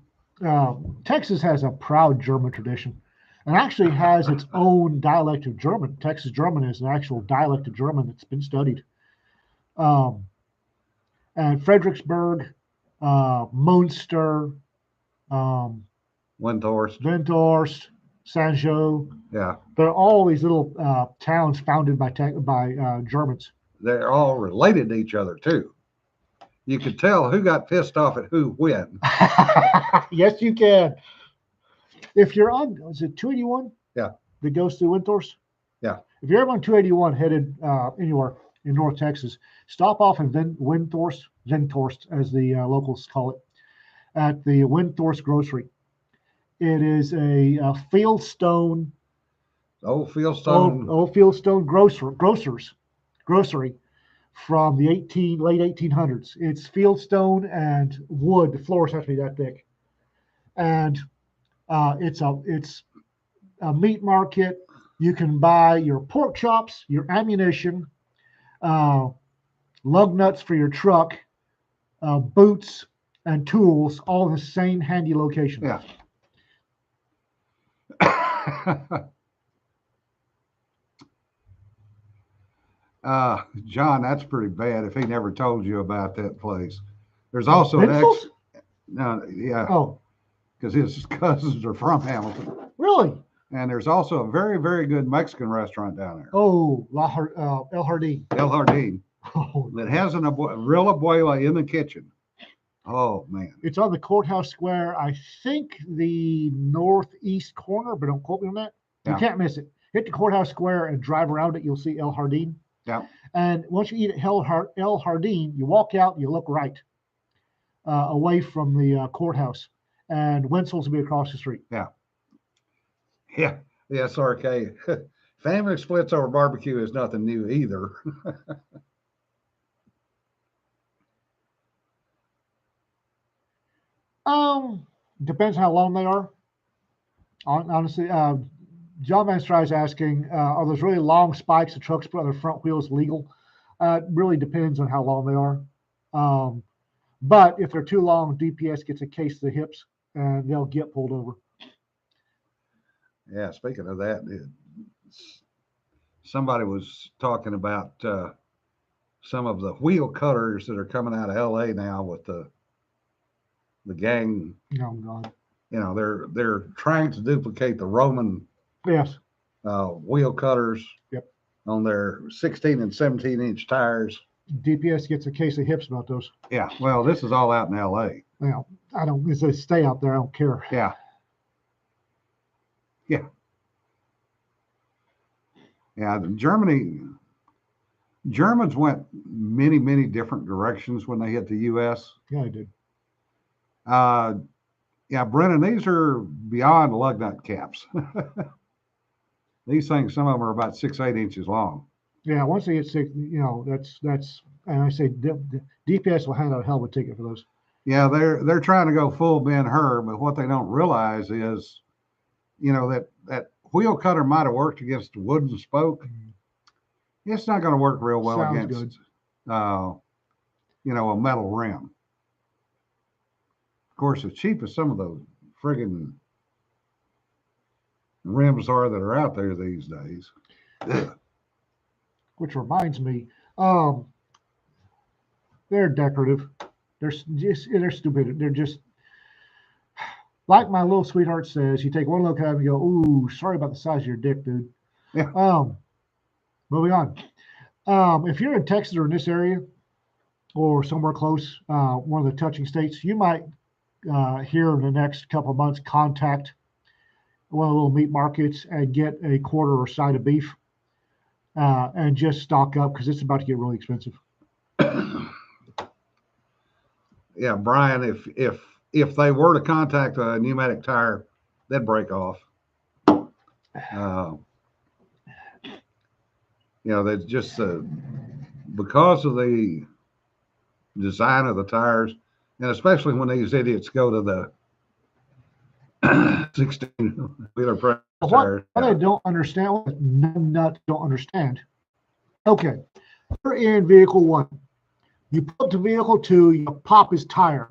Texas has a proud German tradition, and actually has its own dialect of German. Texas German is an actual dialect of German that's been studied. Um, and Fredericksburg, Munster, Windhorst. Windthorst, Saint-Jean. Yeah, They're all these little towns founded by Germans. they're all related to each other too. You could tell who got pissed off at who when. Yes, you can. If you're on, is it 281? Yeah. That goes through Windthorst? Yeah. If you're ever on 281 headed anywhere in North Texas, stop off in Windthorst, as the locals call it, at the Windthorst Grocery. It is a Fieldstone, Old Fieldstone. old Fieldstone grocery from the late 1800s. It's Fieldstone and wood. The floors have to be that thick, and it's a meat market. You can buy your pork chops, your ammunition, lug nuts for your truck, boots, and tools, all in the same handy location. Yeah. John, that's pretty bad if he never told you about that place. There's also Benfels? yeah, Oh, because his cousins are from Hamilton. really? And there's also a very, very good Mexican restaurant down there, Oh, El Jardín. El Jardín, Oh, that has a real abuela in the kitchen. Oh, man. it's on the Courthouse Square. I think the northeast corner, but don't quote me on that. You Yeah. can't miss it. Hit the Courthouse Square and drive around it. You'll see El Jardín. Yeah. And once you eat at El Jardín, you walk out, you look right, away from the courthouse, and Wenzel's will be across the street. Yeah. Yeah. The SRK. Family splits over barbecue is nothing new either. Depends how long they are. Honestly, John Van Stry's asking, are those really long spikes the trucks put on their front wheels legal? It really depends on how long they are. But if they're too long, DPS gets a case of the hips and they'll get pulled over. Yeah. Speaking of that, somebody was talking about some of the wheel cutters that are coming out of LA now with the gang. Oh God. You know, they're trying to duplicate the Roman Yes. wheel cutters. Yep. On their 16 and 17-inch tires. DPS gets a case of hips about those. Yeah. Well, this is all out in LA. Now, I don't. As they stay out there, I don't care. Yeah. Yeah. Yeah. Germans went many, many different directions when they hit the U.S. Yeah, I did. Yeah, Brennan, these are beyond lug nut caps. These things, some of them are about 6-8 inches long. Yeah, once they get sick, that's, and I say DPS will hand out a hell of a ticket for those. Yeah, they're trying to go full Ben Hur, but what they don't realize is, that wheel cutter might have worked against a wooden spoke. It's not going to work real well Sounds against, a metal rim. Of course, as cheap as some of those friggin' rims are that are out there these days. Which reminds me, they're decorative. They're stupid. They're just like my little sweetheart says. You take one look at them and go, "Ooh, sorry about the size of your dick, dude." Yeah. Moving on. If you're in Texas or in this area or somewhere close, one of the touching states, you might here in the next couple of months contact one of the little meat markets and get a quarter or side of beef and just stock up because it's about to get really expensive. Yeah, Brian, if they were to contact a pneumatic tire, they'd break off. Uh, that's just because of the design of the tires, and especially when these idiots go to the 16-wheeler press tires. What I don't understand, what nuts don't understand. Okay, you're in vehicle 1. You pull up to vehicle 2, you pop his tire.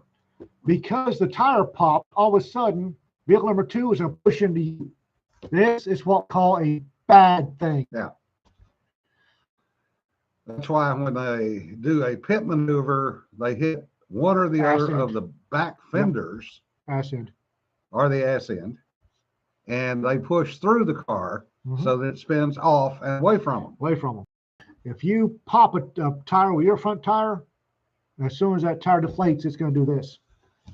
Because the tire popped, all of a sudden, vehicle number 2 is going to push into you. This is what we call a bad thing. Yeah. That's why when they do a pit maneuver, they hit one or the other of the back fenders, ass end, or the ass end, and they push through the car so that it spins off and away from them. Away from them. If you pop a tire with your front tire, as soon as that tire deflates, it's going to do this.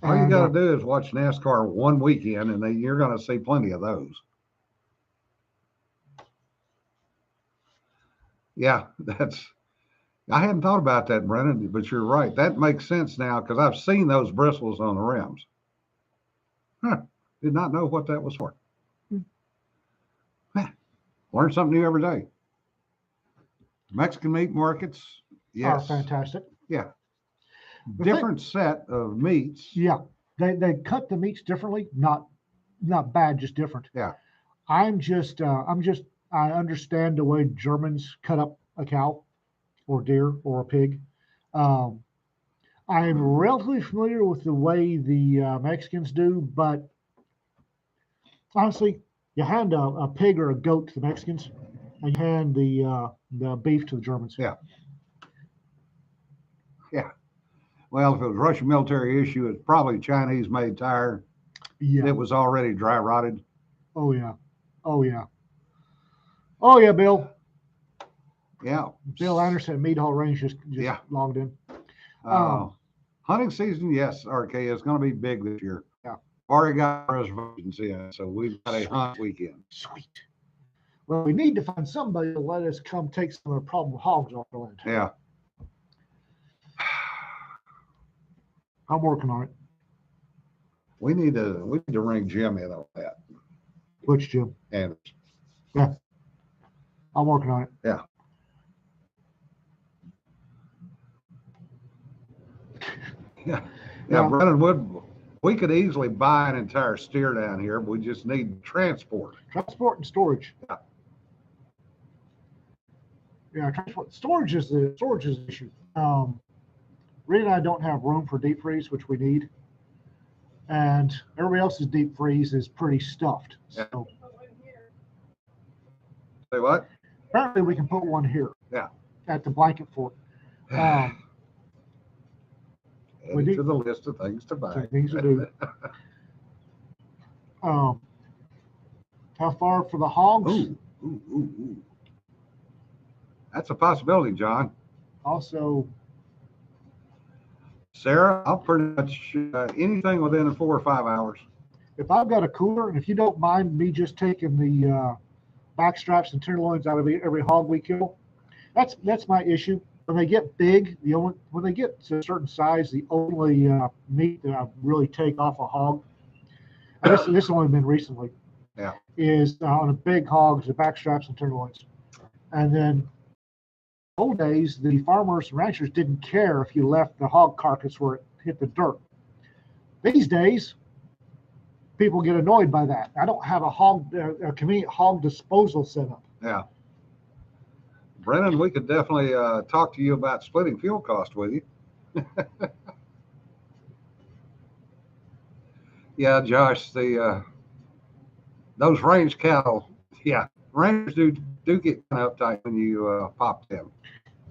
All you got to do is watch NASCAR one weekend, and then you're going to see plenty of those. Yeah, I hadn't thought about that, Brennan, but you're right. That makes sense now because I've seen those bristles on the rims. Did not know what that was for. Learn something new every day. Mexican meat markets, yes, are fantastic. Yeah, different set of meats. Yeah, they cut the meats differently. Not bad, just different. Yeah, I understand the way Germans cut up a cow or deer or a pig. I'm relatively familiar with the way the Mexicans do, but honestly, you hand a pig or a goat to the Mexicans, and you hand the beef to the Germans. Yeah. Yeah. Well, if it was Russian military issue, it's probably Chinese-made tire. Yeah. It was already dry rotted. Oh yeah. Oh yeah. Oh yeah, Bill. Yeah. Bill Anderson, Mead Hall Range just logged in. Hunting season, yes, RK is going to be big this year. Yeah. Already got reservations in, so we've got a hunt weekend. Sweet. Well, we need to find somebody to let us come take some of the problem hogs off the land. Yeah. I'm working on it. We need to ring Jim in on that. Which Jim? And yeah, I'm working on it. Yeah. Yeah, Brennan, we could easily buy an entire steer down here. But we just need transport. Transport and storage. Yeah. Yeah, transport. Storage is the issue. Reed and I don't have room for deep freeze, which we need. And everybody else's deep freeze is pretty stuffed. Yeah. So say what? Apparently we can put one here. Yeah. At the blanket fort. Add to the list of things to buy. Things to do. How far for the hogs? Ooh. That's a possibility, John. Also, Sarah, I'll pretty much anything within 4 or 5 hours. If I've got a cooler, and if you don't mind me just taking the back straps and tenderloins out of every hog we kill, that's my issue. When they get big, when they get to a certain size, the only meat that I really take off a hog, and this has only been recently, is on a big hogs, the back straps and tenderloins. And then old days, the farmers and ranchers didn't care if you left the hog carcass where it hit the dirt. These days, people get annoyed by that. I don't have a convenient hog disposal setup. Yeah. Brennan, we could definitely talk to you about splitting fuel cost with you. Yeah, Josh, those range cattle, rangers do get kind of uptight when you pop them.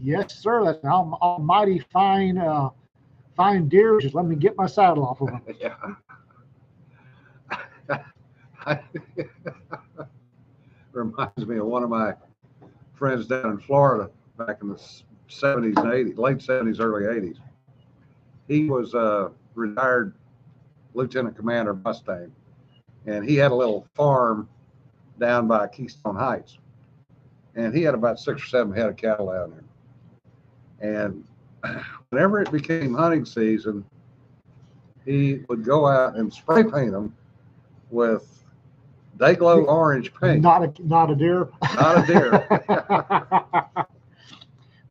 Yes, sir. That's an almighty fine deer. Just let me get my saddle off of them. Yeah. Reminds me of one of my friends down in Florida back in the 70s and 80s, late 70s, early 80s. He was a retired lieutenant commander Mustang, and he had a little farm down by Keystone Heights, and he had about 6 or 7 head of cattle down there. And whenever it became hunting season, he would go out and spray paint them with They glow orange pink. Not a deer. Not a deer.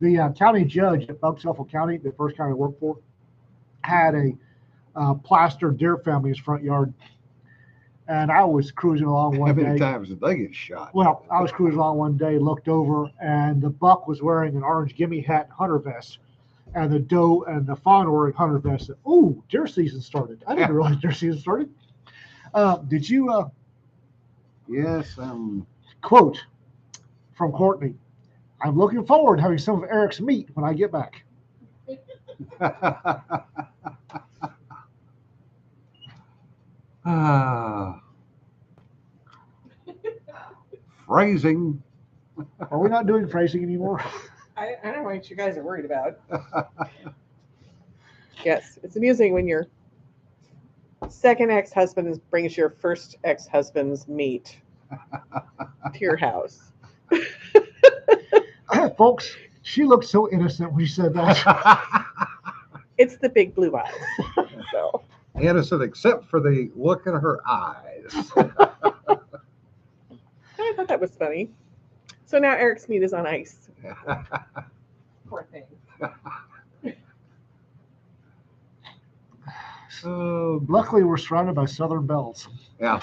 The county judge at Bucksville County, the first county I worked for, had a plaster deer family in his front yard. And I was cruising along How one many day. times did they get shot? Well, I was cruising along one day, looked over, and the buck was wearing an orange gimme hat and hunter vest. And the doe and the fawn were wearing hunter vests. Ooh, deer season started. I didn't realize deer season started. Did you, Yes. quote from Courtney, I'm looking forward to having some of Eric's meat when I get back. Phrasing. Are we not doing phrasing anymore? I don't know what you guys are worried about. Yes, it's amusing when your second ex-husband brings your first ex-husband's meat to your house. Folks, she looked so innocent when she said that. It's the big blue eyes. So Innocent except for the look in her eyes. I thought that was funny. So now Eric's meat is on ice. Poor thing. Luckily, we're surrounded by Southern belles. Yeah.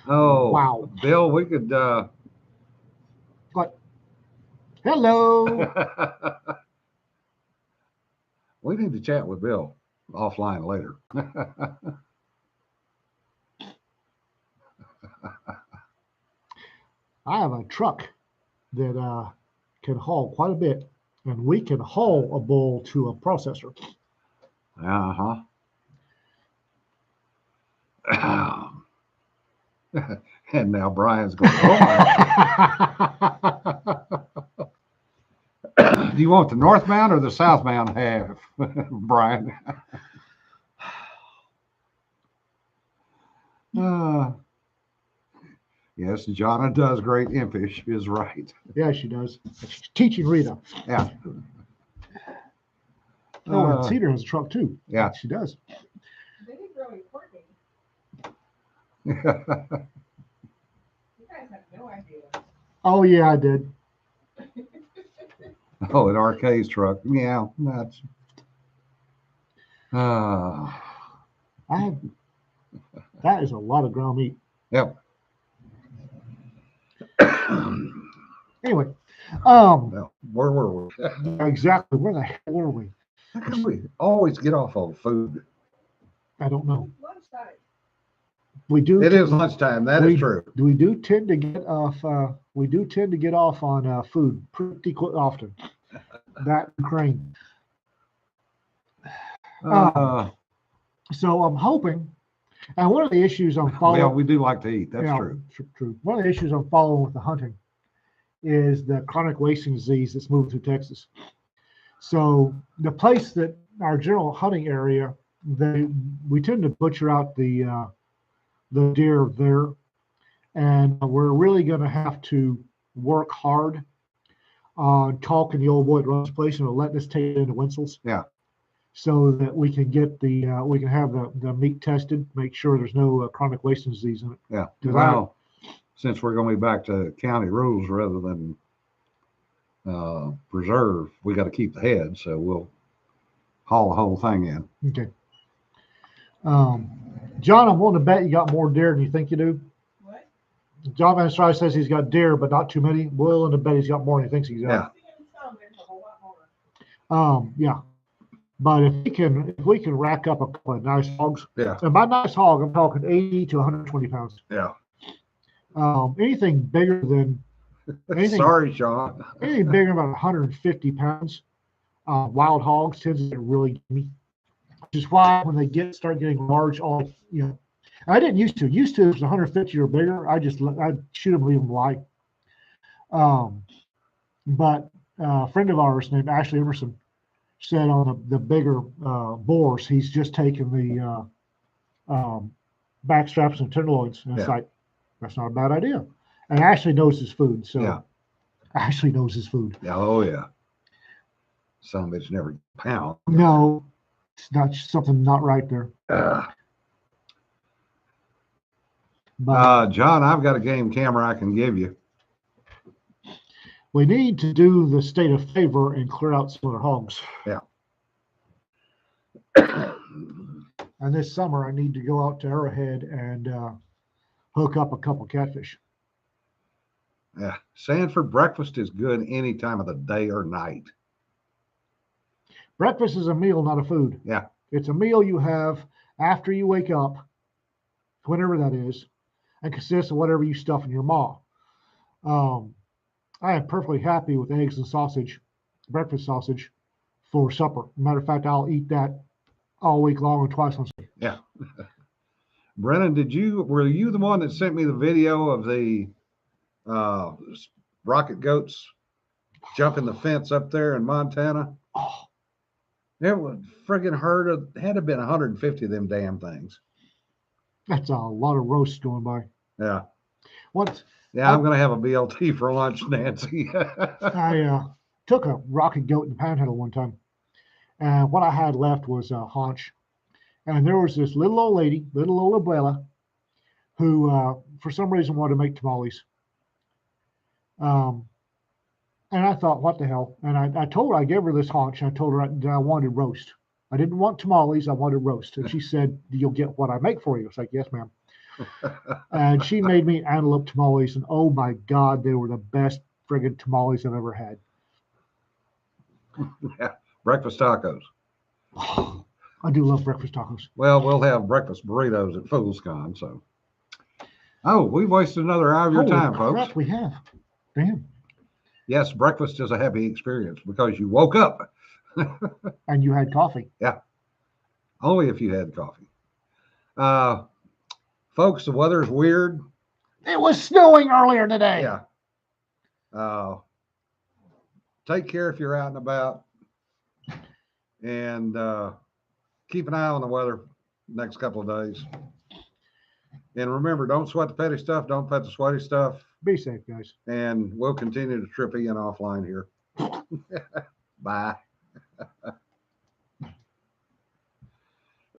Oh, Wow. Bill, we could. What? Hello. We need to chat with Bill offline later. I have a truck that can haul quite a bit, and we can haul a bull to a processor. Uh-huh. And now Brian's going, do you want the northbound or the southbound half, Brian? Yes, Jonna does great impish, is right. Yeah, she does. She's teaching Rita. Yeah. Oh, and Cedar has a truck too. Yeah. She does. They didn't grow in Courtney. Yeah. You guys have no idea. Oh yeah, I did. Oh, an arcade truck. Yeah, that's. I have. That is a lot of ground meat. Yep. Anyway, Well, where were we? exactly. Where the hell were we? How come we always get off on food? I don't know. Lunchtime. We do. It is lunchtime. That is true. We do tend to get off. We do tend to get off on food pretty often. That and crane. So I'm hoping, and one of the issues I'm following. Well, we do like to eat. That's true. True. One of the issues I'm following with the hunting is the chronic wasting disease that's moving through Texas. So the place that our general hunting area, we tend to butcher out the deer there, and we're really going to have to work hard on talking the old boy that runs the place and letting us take it into Winsel's. Yeah. So that we can get we can have the meat tested, make sure there's no chronic wasting disease in it. Yeah. 'Cause Well, since we're going to be back to county rules rather than preserve, we got to keep the head, so we'll haul the whole thing in. Okay. John, I'm willing to bet you got more deer than you think you do. What? John Van Stry says he's got deer, but not too many. Willing to bet he's got more than he thinks he's got. Seeing some, there's a whole lot more. Yeah. But if we can rack up a couple of nice hogs, Yeah. and by nice hog, I'm talking 80 to 120 pounds. Yeah. Anything bigger than anything, Sorry, Sean. anything bigger than about 150 pounds, wild hogs tends to get really meat. Which is why when they start getting large, I didn't used to. Used to, if it was 150 or bigger, I'd shoot them, leave them lie. But a friend of ours named Ashley Emerson said on the bigger boars, he's just taken the back straps and tenderloins, and it's like, that's not a bad idea. And Ashley knows his food, so Yeah. Ashley knows his food. Yeah. Oh, yeah. Some of it's never pound. No, it's not something not right there. But John, I've got a game camera I can give you. we need to do the state of favor and clear out some of their hogs. Yeah. And this summer, I need to go out to Arrowhead and hook up a couple catfish. Yeah. Sanford breakfast is good any time of the day or night. Breakfast is a meal, not a food. Yeah. It's a meal you have after you wake up, whenever that is, and consists of whatever you stuff in your maw. I am perfectly happy with eggs and sausage, breakfast sausage, for supper. Matter of fact, I'll eat that all week long and twice on Sunday. Yeah. Brennan, were you the one that sent me the video of the rocket goats jumping the fence up there in Montana? Oh, It was friggin' had to have been 150 of them damn things. that's a lot of roast going by. Yeah. Once Yeah, I'm gonna have a BLT for lunch, Nancy. I took a rocket goat in the panhandle one time, and what I had left was a haunch. And there was this little old lady, little old abuela, who for some reason wanted to make tamales. And I thought, what the hell? And I told her, I gave her this haunch. I told her that I wanted roast. I didn't want tamales, I wanted roast. And she said, you'll get what I make for you. It's like, yes, ma'am. And she made me antelope tamales, and oh my God, they were the best friggin' tamales I've ever had. Yeah, breakfast tacos. I do love breakfast tacos. Well, we'll have breakfast burritos at Fool's Con. So, we've wasted another hour of your Holy time, crap, folks. we have. Damn. Yes, breakfast is a happy experience because you woke up. And you had coffee. Yeah, only if you had coffee. Folks, the weather's weird. It was snowing earlier today. Yeah. Take care if you're out and about, and keep an eye on the weather next couple of days. And remember, don't sweat the petty stuff. Don't pet the sweaty stuff. Be safe, guys. And we'll continue to trip Ian offline here. Bye.